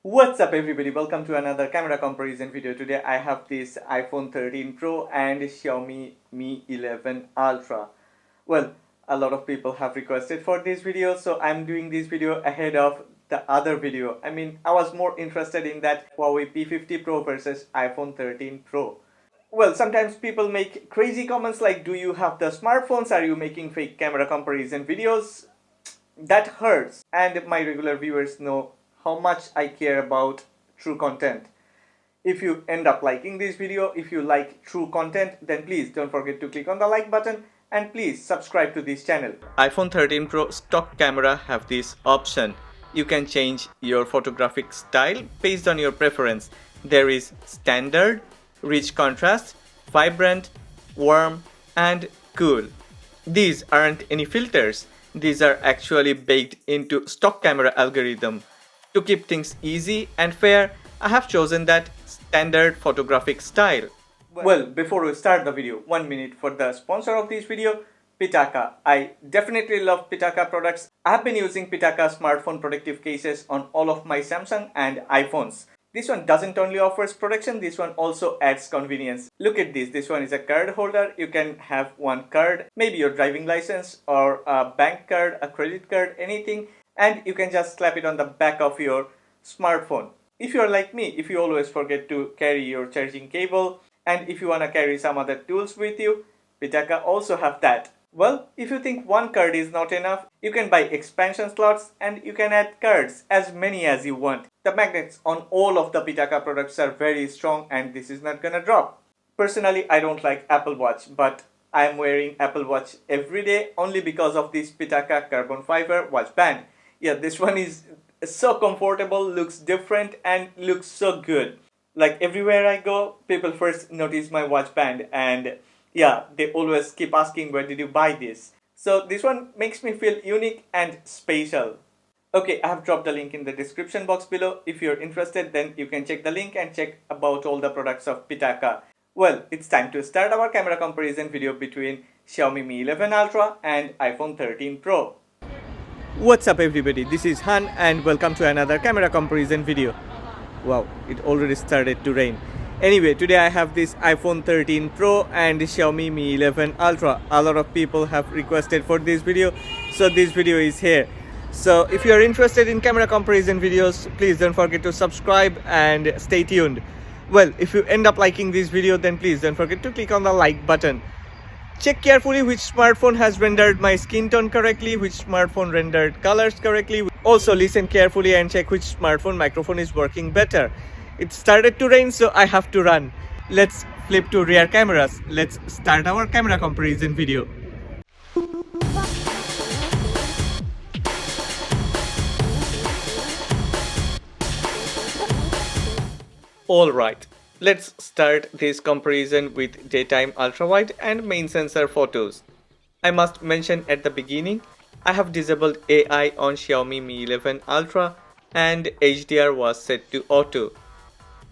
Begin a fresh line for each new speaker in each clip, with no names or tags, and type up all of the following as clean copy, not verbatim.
What's up everybody, welcome to another camera comparison video. Today I have this iPhone 13 Pro and Xiaomi Mi 11 Ultra. Well, a lot of people have requested for this video, so I'm doing this video ahead of the other video. I was more interested in that Huawei P50 Pro versus iPhone 13 Pro. Well, sometimes people make crazy comments like, do you have the smartphones? Are you making fake camera comparison videos? That hurts, and my regular viewers know how much I care about true content. If you end up liking this video, if you like true content, then please don't forget to click on the like button and please subscribe to this channel. iPhone 13 Pro stock camera have this option. You can change your photographic style based on your preference. There is standard, rich contrast, vibrant, warm, and cool. These aren't any filters. These are actually baked into stock camera algorithm. To keep things easy and fair, I have chosen that standard photographic style. Well, before we start the video, 1 minute for the sponsor of this video, Pitaka. I definitely love Pitaka products. I have been using Pitaka smartphone protective cases on all of my Samsung and iPhones. This one doesn't only offers protection, this one also adds convenience. Look at this. This one is a card holder. You can have one card, maybe your driving license or a bank card, a credit card, anything. And you can just slap it on the back of your smartphone. If you're like me, if you always forget to carry your charging cable and if you want to carry some other tools with you, Pitaka also have that. Well, if you think one card is not enough, you can buy expansion slots and you can add cards as many as you want. The magnets on all of the Pitaka products are very strong and this is not gonna drop. Personally, I don't like Apple Watch, but I am wearing Apple Watch every day only because of this Pitaka carbon fiber watch band. Yeah, this one is so comfortable, looks different and looks so good. Like everywhere I go, people first notice my watch band and yeah, they always keep asking, where did you buy this? So this one makes me feel unique and special. Okay, I have dropped the link in the description box below. If you're interested, then you can check the link and check about all the products of Pitaka. Well, it's time to start our camera comparison video between Xiaomi Mi 11 Ultra and iPhone 13 Pro. What's up everybody, this is Han and welcome to another camera comparison video. Wow, it already started to rain. Anyway, today I have this iPhone 13 Pro and Xiaomi Mi 11 Ultra. A lot of people have requested for this video, so this video is here. So if you are interested in camera comparison videos, please don't forget to subscribe and stay tuned. Well, if you end up liking this video, then please don't forget to click on the like button. Check carefully which smartphone has rendered my skin tone correctly, which smartphone rendered colors correctly. Also listen carefully and check which smartphone microphone is working better. It started to rain, so I have to run. Let's flip to rear cameras. Let's start our camera comparison video. Alright, let's start this comparison with daytime ultra-wide and main sensor photos. I must mention at the beginning, I have disabled AI on Xiaomi Mi 11 Ultra and HDR was set to auto.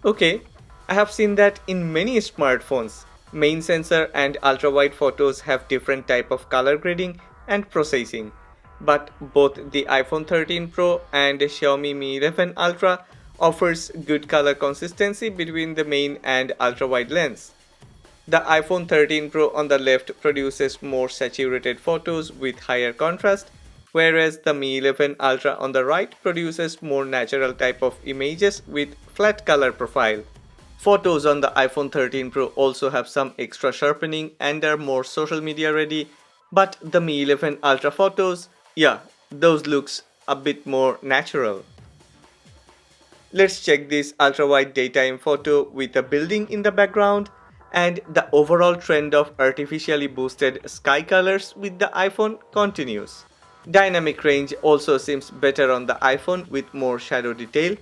Okay, I have seen that in many smartphones, main sensor and ultra-wide photos have different type of color grading and processing. But both the iPhone 13 Pro and Xiaomi Mi 11 Ultra offers good color consistency between the main and ultra-wide lens. The iPhone 13 Pro on the left produces more saturated photos with higher contrast, whereas the Mi 11 Ultra on the right produces more natural type of images with flat color profile. Photos on the iPhone 13 Pro also have some extra sharpening and are more social media ready, but the Mi 11 Ultra photos, yeah, those looks a bit more natural. Let's check this ultra-wide daytime photo with a building in the background and the overall trend of artificially boosted sky colors with the iPhone continues. Dynamic range also seems better on the iPhone with more shadow detail.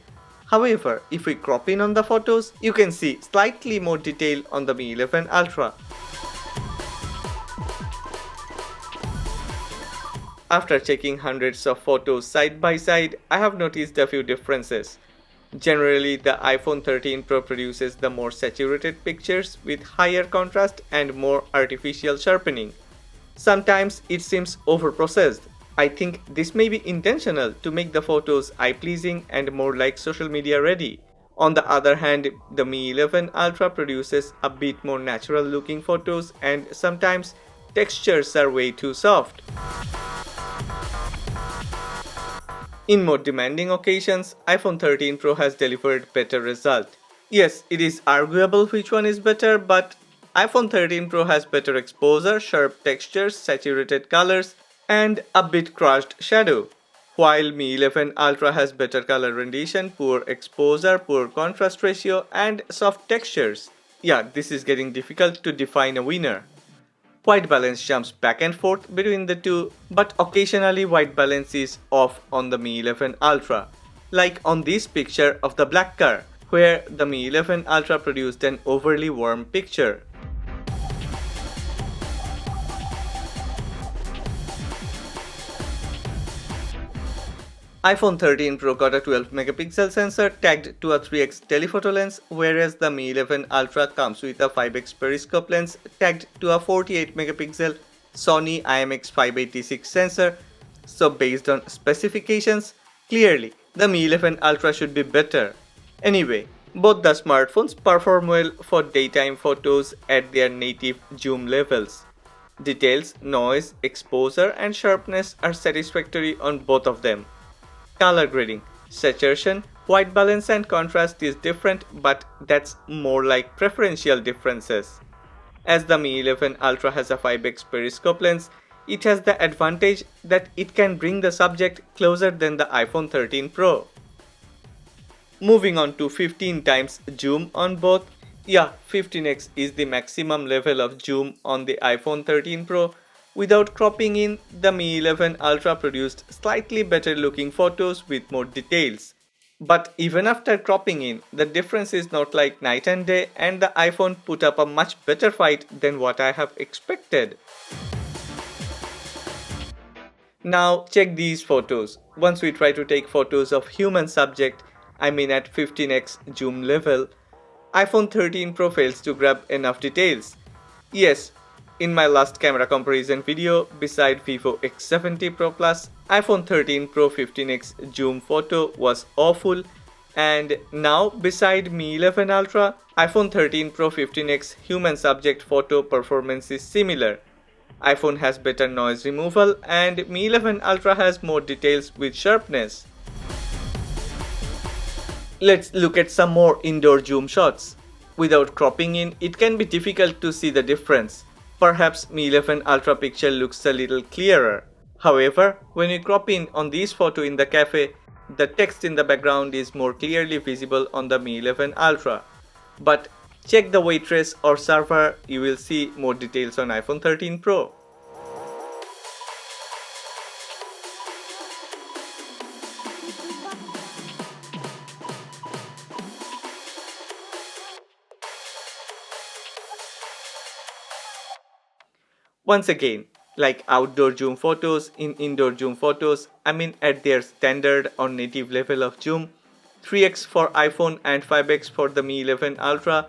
However, if we crop in on the photos, you can see slightly more detail on the Mi 11 Ultra. After checking hundreds of photos side by side, I have noticed a few differences. Generally, the iPhone 13 Pro produces the more saturated pictures with higher contrast and more artificial sharpening. Sometimes it seems overprocessed. I think this may be intentional to make the photos eye-pleasing and more like social media ready. On the other hand, the Mi 11 Ultra produces a bit more natural looking photos and sometimes textures are way too soft. In more demanding occasions, iPhone 13 Pro has delivered better result. Yes, it is arguable which one is better, but iPhone 13 Pro has better exposure, sharp textures, saturated colors, and a bit crushed shadow, while Mi 11 Ultra has better color rendition, poor exposure, poor contrast ratio, and soft textures. Yeah, this is getting difficult to define a winner. White balance jumps back and forth between the two, but occasionally white balance is off on the Mi 11 Ultra, like on this picture of the black car, where the Mi 11 Ultra produced an overly warm picture. iPhone 13 Pro got a 12 megapixel sensor tagged to a 3x telephoto lens, whereas the Mi 11 Ultra comes with a 5x periscope lens tagged to a 48 megapixel Sony IMX586 sensor. So based on specifications, clearly the Mi 11 Ultra should be better. Anyway, both the smartphones perform well for daytime photos at their native zoom levels. Details, noise, exposure and sharpness are satisfactory on both of them. Color grading, saturation, white balance and contrast is different, but that's more like preferential differences. As the Mi 11 Ultra has a 5x periscope lens, it has the advantage that it can bring the subject closer than the iPhone 13 Pro. Moving on to 15 times zoom on both. Yeah, 15x is the maximum level of zoom on the iPhone 13 Pro. Without cropping in, the Mi 11 Ultra produced slightly better looking photos with more details. But even after cropping in, the difference is not like night and day, and the iPhone put up a much better fight than what I have expected. Now check these photos. Once we try to take photos of human subject, I mean at 15x zoom level, iPhone 13 Pro fails to grab enough details. Yes, in my last camera comparison video, beside Vivo X70 Pro Plus, iPhone 13 Pro 15x zoom photo was awful, and now beside Mi 11 Ultra, iPhone 13 Pro 15x human subject photo performance is similar. iPhone has better noise removal and Mi 11 Ultra has more details with sharpness. Let's look at some more indoor zoom shots. Without cropping in, it can be difficult to see the difference. Perhaps Mi 11 Ultra picture looks a little clearer. However, when you crop in on this photo in the cafe, the text in the background is more clearly visible on the Mi 11 Ultra. But check the waitress or server, you will see more details on iPhone 13 Pro. Once again, like outdoor zoom photos, in indoor zoom photos, I mean at their standard or native level of zoom, 3x for iPhone and 5x for the Mi 11 Ultra,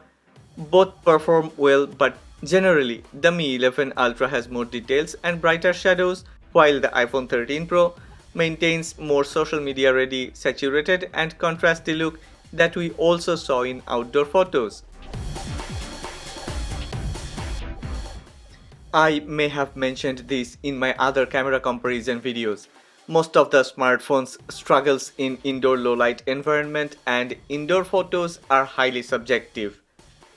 both perform well, but generally the Mi 11 Ultra has more details and brighter shadows, while the iPhone 13 Pro maintains more social media ready, saturated and contrasty look that we also saw in outdoor photos. I may have mentioned this in my other camera comparison videos. Most of the smartphones struggles in indoor low light environment and indoor photos are highly subjective.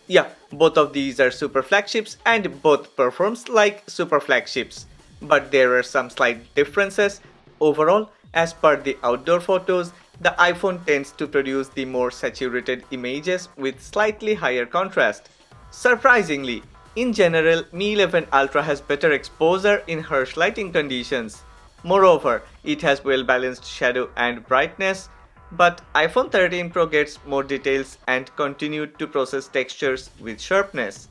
Yeah, both of these are super flagships and both performs like super flagships. But there are some slight differences. Overall, as per the outdoor photos, the iPhone tends to produce the more saturated images with slightly higher contrast. Surprisingly, in general, Mi 11 Ultra has better exposure in harsh lighting conditions. Moreover, it has well-balanced shadow and brightness, but iPhone 13 Pro gets more details and continued to process textures with sharpness.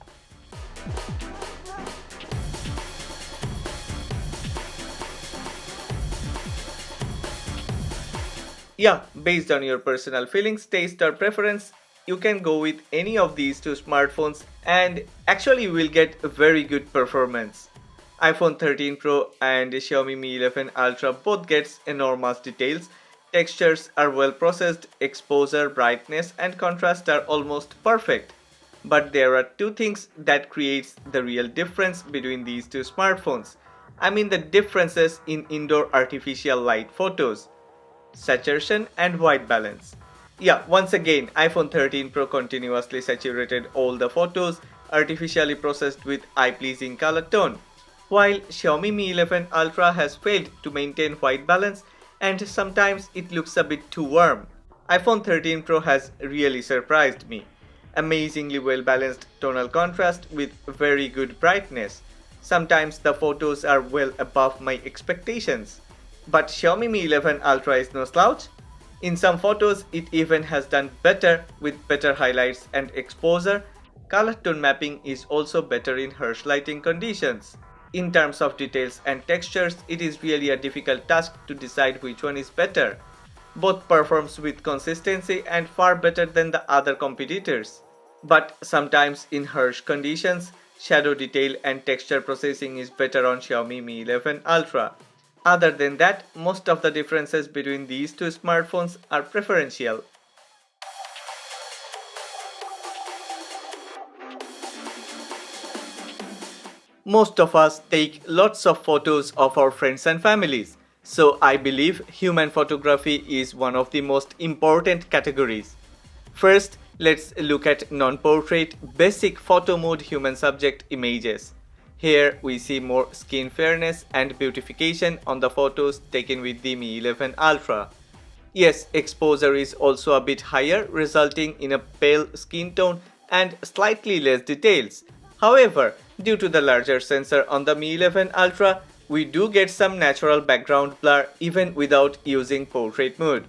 Yeah, based on your personal feelings, taste or preference, you can go with any of these two smartphones and actually you will get a very good performance. iPhone 13 Pro and Xiaomi Mi 11 Ultra both gets enormous details. Textures are well processed, exposure, brightness and contrast are almost perfect. But there are two things that creates the real difference between these two smartphones. I mean the differences in indoor artificial light photos, saturation and white balance. Yeah, once again, iPhone 13 Pro continuously saturated all the photos, artificially processed with eye-pleasing color tone, while Xiaomi Mi 11 Ultra has failed to maintain white balance and sometimes it looks a bit too warm. iPhone 13 Pro has really surprised me. Amazingly well balanced tonal contrast with very good brightness. Sometimes the photos are well above my expectations. But Xiaomi Mi 11 Ultra is no slouch. In some photos, it even has done better with better highlights and exposure. Color tone mapping is also better in harsh lighting conditions. In terms of details and textures, it is really a difficult task to decide which one is better. Both performs with consistency and far better than the other competitors. But sometimes in harsh conditions, shadow detail and texture processing is better on Xiaomi Mi 11 Ultra. Other than that, most of the differences between these two smartphones are preferential. Most of us take lots of photos of our friends and families, so I believe human photography is one of the most important categories. First, let's look at non-portrait basic photo mode human subject images. Here we see more skin fairness and beautification on the photos taken with the Mi 11 Ultra. Yes, exposure is also a bit higher, resulting in a pale skin tone and slightly less details. However, due to the larger sensor on the Mi 11 Ultra, we do get some natural background blur even without using portrait mode.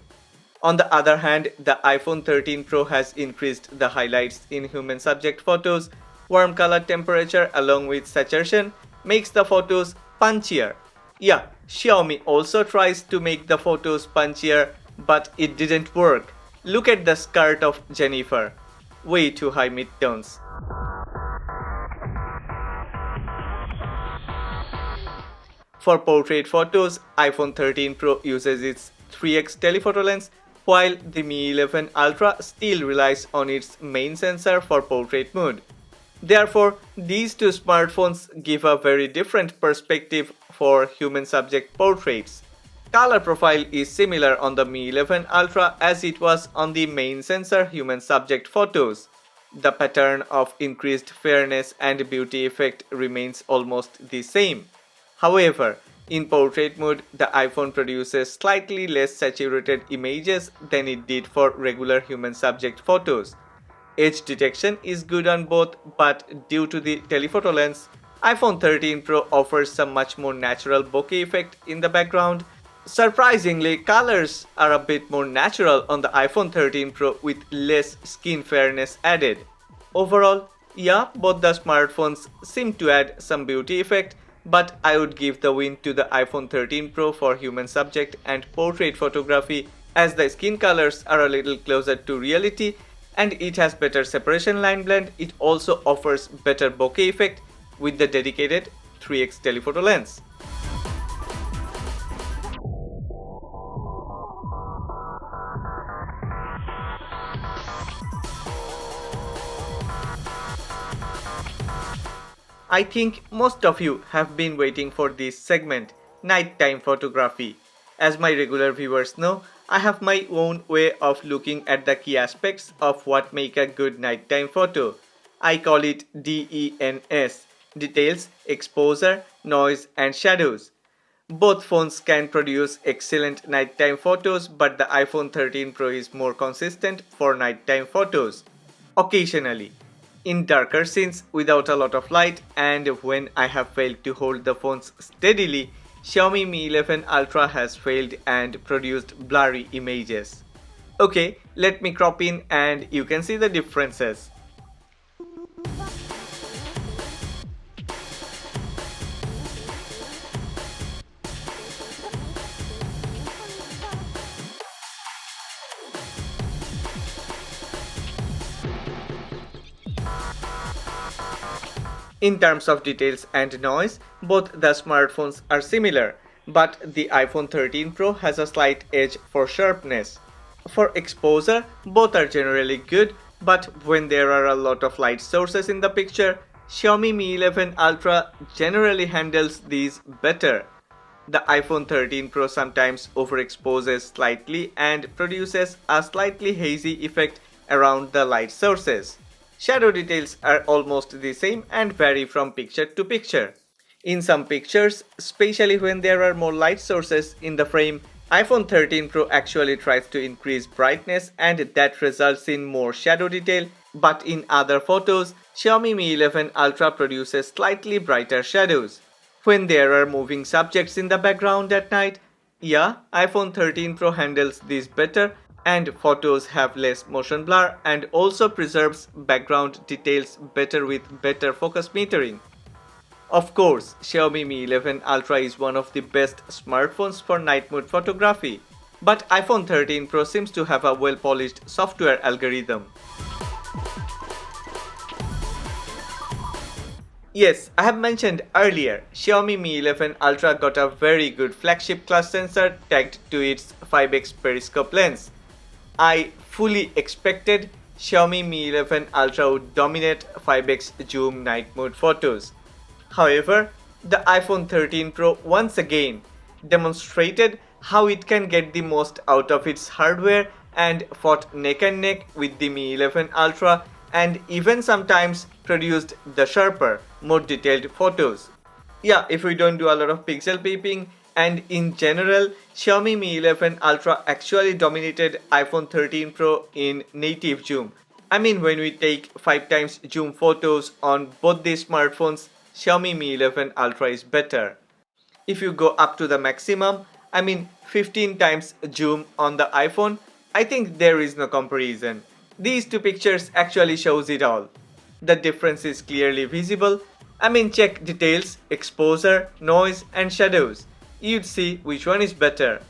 On the other hand, the iPhone 13 Pro has increased the highlights in human subject photos. Warm color temperature along with saturation makes the photos punchier. Yeah, Xiaomi also tries to make the photos punchier, but it didn't work. Look at the skirt of Jennifer. Way too high midtones. For portrait photos, iPhone 13 Pro uses its 3x telephoto lens, while the Mi 11 Ultra still relies on its main sensor for portrait mode. Therefore, these two smartphones give a very different perspective for human subject portraits. Color profile is similar on the Mi 11 Ultra as it was on the main sensor human subject photos. The pattern of increased fairness and beauty effect remains almost the same. However, in portrait mode, the iPhone produces slightly less saturated images than it did for regular human subject photos. Edge detection is good on both, but due to the telephoto lens, iPhone 13 Pro offers some much more natural bokeh effect in the background. Surprisingly, colors are a bit more natural on the iPhone 13 Pro with less skin fairness added. Overall, yeah, both the smartphones seem to add some beauty effect, but I would give the win to the iPhone 13 Pro for human subject and portrait photography as the skin colors are a little closer to reality and it has better separation line blend. It also offers better bokeh effect with the dedicated 3x telephoto lens. I think most of you have been waiting for this segment, nighttime photography. As my regular viewers know, I have my own way of looking at the key aspects of what make a good nighttime photo. I call it DENS, details, exposure, noise and shadows. Both phones can produce excellent nighttime photos, but the iPhone 13 Pro is more consistent for nighttime photos. Occasionally, in darker scenes without a lot of light and when I have failed to hold the phones steadily, Xiaomi Mi 11 Ultra has failed and produced blurry images. Okay, let me crop in and you can see the differences. In terms of details and noise, Both the smartphones are similar, but the iPhone 13 Pro has a slight edge for sharpness. For exposure, both are generally good, but when there are a lot of light sources in the picture, Xiaomi Mi 11 Ultra generally handles these better. The iPhone 13 Pro sometimes overexposes slightly and produces a slightly hazy effect around the light sources. Shadow details are almost the same and vary from picture to picture. In some pictures, especially when there are more light sources in the frame, iPhone 13 Pro actually tries to increase brightness and that results in more shadow detail, but in other photos, Xiaomi Mi 11 Ultra produces slightly brighter shadows. When there are moving subjects in the background at night, yeah, iPhone 13 Pro handles this better and photos have less motion blur and also preserves background details better with better focus metering. Of course, Xiaomi Mi 11 Ultra is one of the best smartphones for night mode photography, but iPhone 13 Pro seems to have a well-polished software algorithm. Yes, I have mentioned earlier, Xiaomi Mi 11 Ultra got a very good flagship class sensor tagged to its 5x periscope lens. I fully expected Xiaomi Mi 11 Ultra would dominate 5x zoom night mode photos. However, the iPhone 13 Pro once again demonstrated how it can get the most out of its hardware and fought neck and neck with the Mi 11 Ultra and even sometimes produced the sharper, more detailed photos. Yeah, if we don't do a lot of pixel peeping, and in general, Xiaomi Mi 11 Ultra actually dominated iPhone 13 Pro in native zoom. I mean, when we take 5 times zoom photos on both these smartphones, Xiaomi Mi 11 Ultra is better. If you go up to the maximum, I mean 15 times zoom on the iPhone, I think there is no comparison. These two pictures actually shows it all. The difference is clearly visible. I mean, check details, exposure, noise and shadows. You'd see which one is better.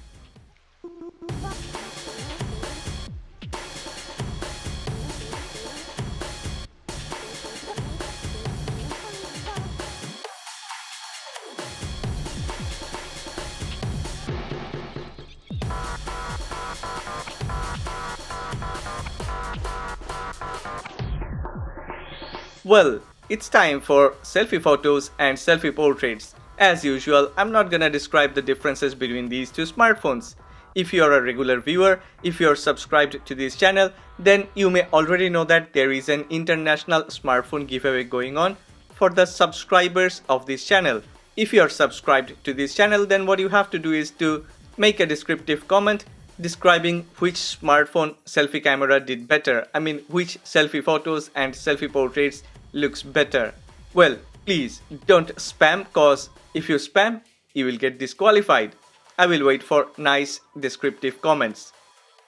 Well, it's time for selfie photos and selfie portraits. As usual, I'm not gonna describe the differences between these two smartphones. If you are a regular viewer, if you are subscribed to this channel, then you may already know that there is an international smartphone giveaway going on for the subscribers of this channel. If you are subscribed to this channel, then what you have to do is to make a descriptive comment describing which smartphone selfie camera did better. I mean, which selfie photos and selfie portraits looks better. Well, please don't spam, cause if you spam, you will get disqualified. I will wait for nice descriptive comments.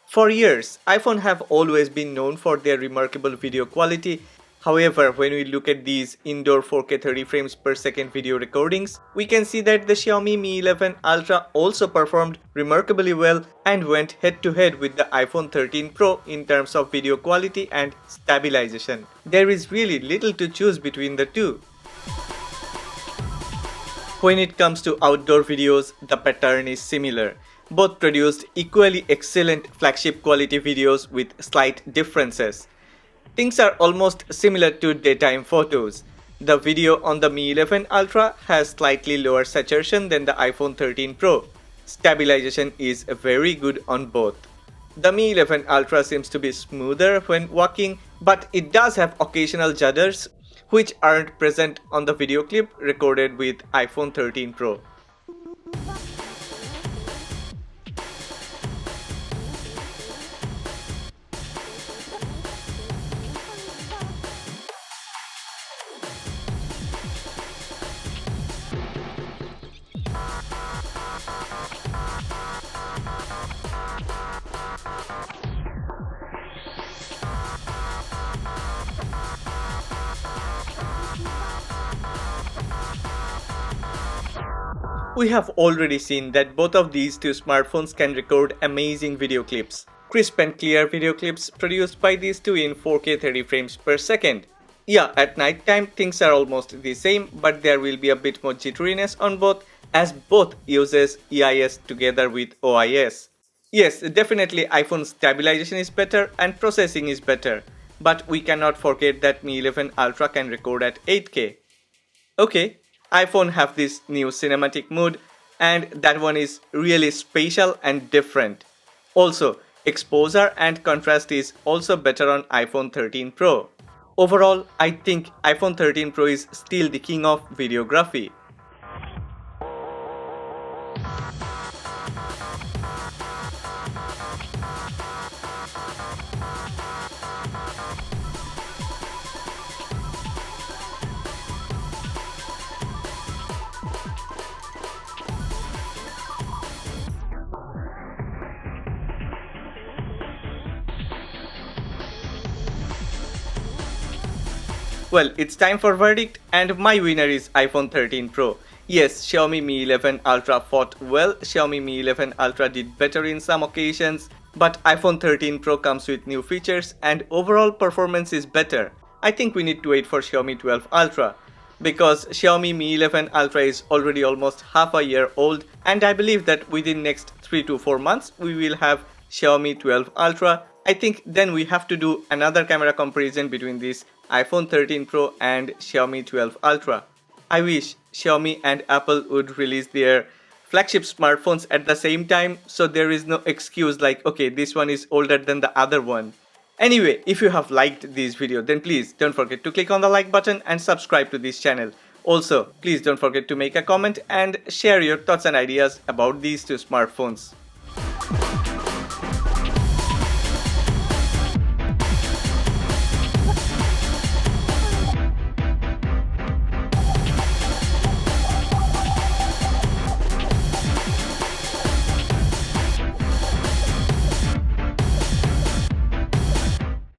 For years, iPhone have always been known for their remarkable video quality. However, when we look at these indoor 4K 30 frames per second video recordings, we can see that the Xiaomi Mi 11 Ultra also performed remarkably well and went head to head with the iPhone 13 Pro in terms of video quality and stabilization. There is really little to choose between the two. When it comes to outdoor videos, the pattern is similar. Both produced equally excellent flagship quality videos with slight differences. Things are almost similar to daytime photos. The video on the Mi 11 Ultra has slightly lower saturation than the iPhone 13 Pro. Stabilization is very good on both. The Mi 11 Ultra seems to be smoother when walking, but it does have occasional judders which aren't present on the video clip recorded with iPhone 13 Pro. We have already seen that both of these two smartphones can record amazing video clips. Crisp and clear video clips produced by these two in 4K 30 frames per second. Yeah, at night time things are almost the same, but there will be a bit more jitteriness on both as both uses EIS together with OIS. Yes, definitely iPhone stabilization is better and processing is better, but we cannot forget that Mi 11 Ultra can record at 8K. Okay, iPhone have this new cinematic mode and that one is really special and different. Also, exposure and contrast is also better on iPhone 13 Pro. Overall, I think iPhone 13 Pro is still the king of videography. Well, it's time for verdict and my winner is iPhone 13 Pro. Yes, Xiaomi Mi 11 Ultra fought well. Xiaomi Mi 11 Ultra did better in some occasions, but iPhone 13 Pro comes with new features and overall performance is better. I think we need to wait for Xiaomi 12 Ultra because Xiaomi Mi 11 Ultra is already almost half a year old and I believe that within next 3 to 4 months we will have Xiaomi 12 Ultra. I think then we have to do another camera comparison between this iPhone 13 Pro and Xiaomi 12 Ultra. I wish Xiaomi and Apple would release their flagship smartphones at the same time so there is no excuse like okay this one is older than the other one. Anyway, if you have liked this video then please don't forget to click on the like button and subscribe to this channel. Also, please don't forget to make a comment and share your thoughts and ideas about these two smartphones.